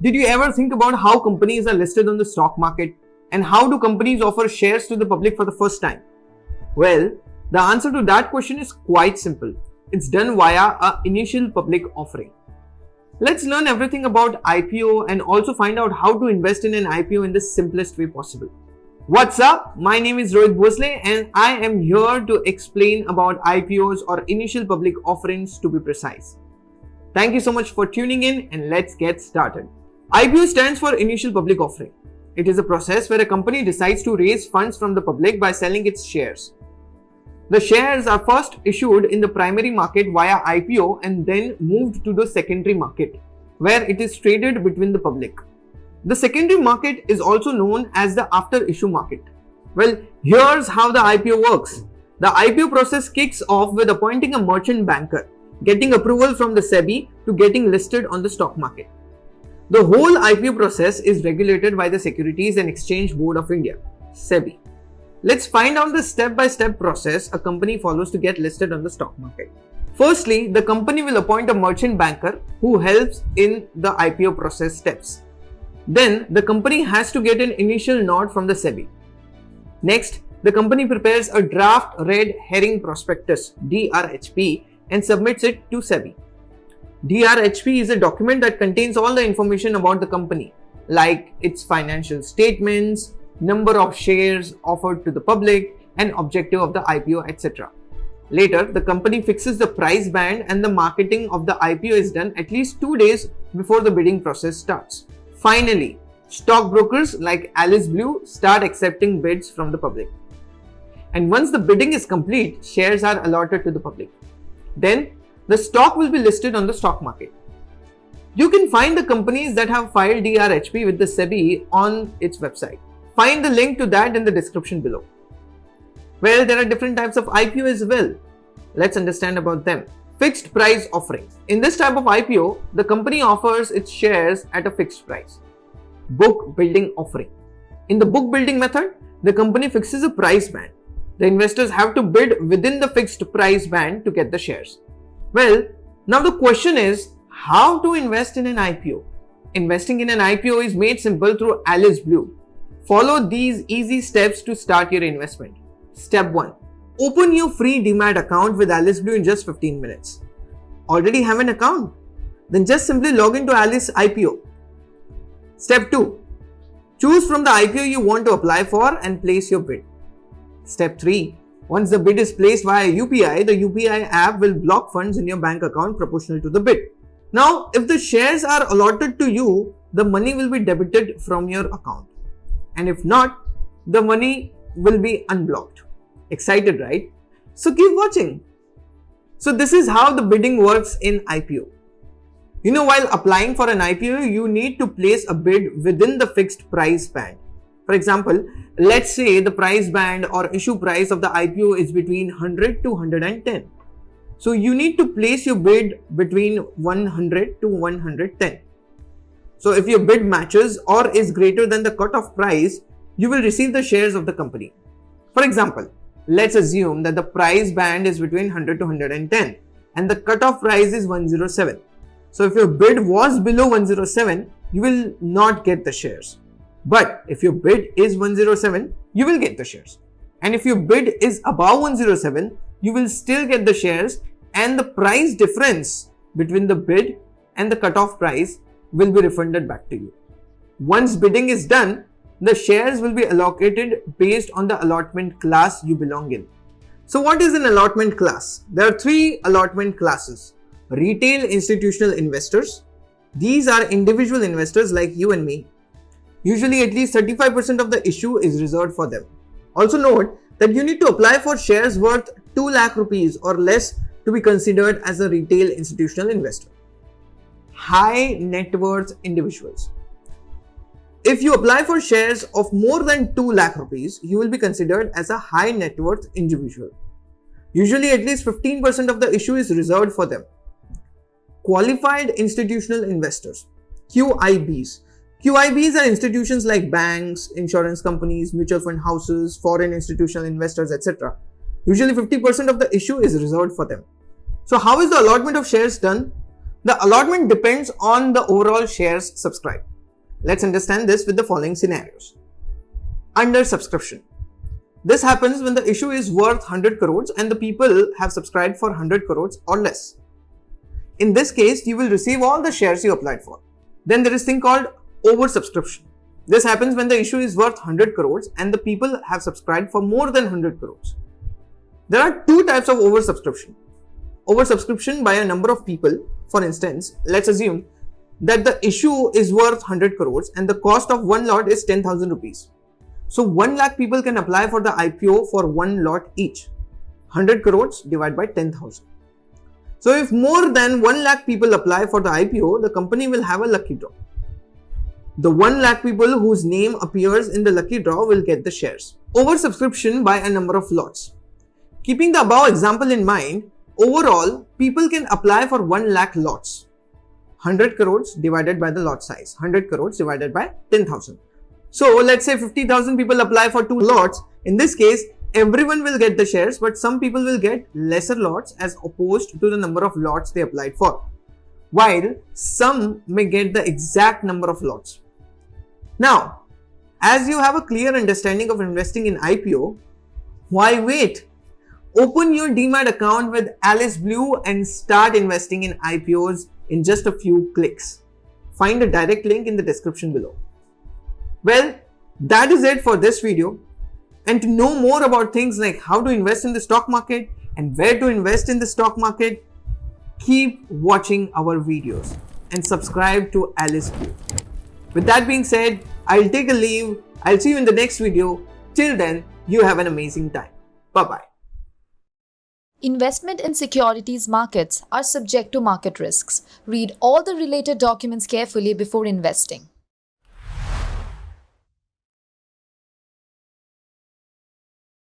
Did you ever think about how companies are listed on the stock market and how do companies offer shares to the public for the first time? Well, the answer to that question is quite simple. It's done via an initial public offering. Let's learn everything about IPO and also find out how to invest in an IPO in the simplest way possible. What's up? My name is Rohit Bhosle and I am here to explain about IPOs or initial public offerings to be precise. Thank you so much for tuning in and let's get started. IPO stands for Initial Public Offering. It is a process where a company decides to raise funds from the public by selling its shares. The shares are first issued in the primary market via IPO and then moved to the secondary market, where it is traded between the public. The secondary market is also known as the after-issue market. Well, here's how the IPO works. The IPO process kicks off with appointing a merchant banker, getting approval from the SEBI to getting listed on the stock market. The whole IPO process is regulated by the Securities and Exchange Board of India, SEBI. Let's find out the step-by-step process a company follows to get listed on the stock market. Firstly, the company will appoint a merchant banker who helps in the IPO process steps. Then, the company has to get an initial nod from the SEBI. Next, the company prepares a draft red herring prospectus (DRHP) and submits it to SEBI. DRHP is a document that contains all the information about the company, like its financial statements, number of shares offered to the public, and objective of the IPO, etc. Later, the company fixes the price band and the marketing of the IPO is done at least 2 days before the bidding process starts. Finally, stockbrokers like AliceBlue start accepting bids from the public. And once the bidding is complete, shares are allotted to the public. Then, the stock will be listed on the stock market. You can find the companies that have filed DRHP with the SEBI on its website. Find the link to that in the description below. Well, there are different types of IPO as well. Let's understand about them. Fixed price offering. In this type of IPO, the company offers its shares at a fixed price. Book building offering. In the book building method, the company fixes a price band. The investors have to bid within the fixed price band to get the shares. Well, now the question is, how to invest in an IPO? Investing in an IPO is made simple through AliceBlue. Follow these easy steps to start your investment. Step 1. Open your free Demat account with AliceBlue in just 15 minutes. Already have an account? Then just simply log into Alice IPO. Step 2. Choose from the IPO you want to apply for and place your bid. Step 3. Once the bid is placed via UPI, the UPI app will block funds in your bank account proportional to the bid. Now, if the shares are allotted to you, the money will be debited from your account. And if not, the money will be unblocked. Excited, right? So keep watching. So this is how the bidding works in IPO. While applying for an IPO, you need to place a bid within the fixed price band. For example, let's say the price band or issue price of the IPO is between 100 to 110. So you need to place your bid between 100 to 110. So if your bid matches or is greater than the cutoff price, you will receive the shares of the company. For example, let's assume that the price band is between 100 to 110 and the cutoff price is 107. So if your bid was below 107, you will not get the shares. But if your bid is 107, you will get the shares. And if your bid is above 107, you will still get the shares and the price difference between the bid and the cutoff price will be refunded back to you. Once bidding is done, the shares will be allocated based on the allotment class you belong in. So what is an allotment class? There are 3 allotment classes. Retail institutional investors. These are individual investors like you and me. Usually at least 35% of the issue is reserved for them. Also note that you need to apply for shares worth 2 lakh rupees or less to be considered as a retail institutional investor. High net worth individuals. If you apply for shares of more than 2 lakh rupees, you will be considered as a high net worth individual. Usually at least 15% of the issue is reserved for them. Qualified institutional investors, QIBs. QIBs are institutions like banks, insurance companies, mutual fund houses, foreign institutional investors, etc. Usually 50% of the issue is reserved for them. So how is the allotment of shares done? The allotment depends on the overall shares subscribed. Let's understand this with the following scenarios. Under subscription. This happens when the issue is worth 100 crores and the people have subscribed for 100 crores or less. In this case, you will receive all the shares you applied for. Then there is thing called oversubscription. This happens when the issue is worth 100 crores and the people have subscribed for more than 100 crores. There are two types of oversubscription. Oversubscription by a number of people. For instance, let's assume that the issue is worth 100 crores and the cost of one lot is 10,000 rupees. So 1 lakh people can apply for the IPO for one lot each. 100 crores divided by 10,000. So if more than 1 lakh people apply for the IPO, the company will have a lucky draw. The 1 lakh people whose name appears in the lucky draw will get the shares. Oversubscription by a number of lots. Keeping the above example in mind, overall, people can apply for 1 lakh lots. 100 crores divided by the lot size. 100 crores divided by 10,000. So let's say 50,000 people apply for 2 lots. In this case, everyone will get the shares, but some people will get lesser lots as opposed to the number of lots they applied for, while some may get the exact number of lots. Now, as you have a clear understanding of investing in IPO, why wait? Open your Demat account with AliceBlue and start investing in IPOs in just a few clicks. Find a direct link in the description below. Well, that is it for this video. And to know more about things like how to invest in the stock market and where to invest in the stock market, keep watching our videos and subscribe to AliceBlue. With that being said, I'll take a leave. I'll see you in the next video. Till then, you have an amazing time. Bye-bye. Investment in securities markets are subject to market risks. Read all the related documents carefully before investing.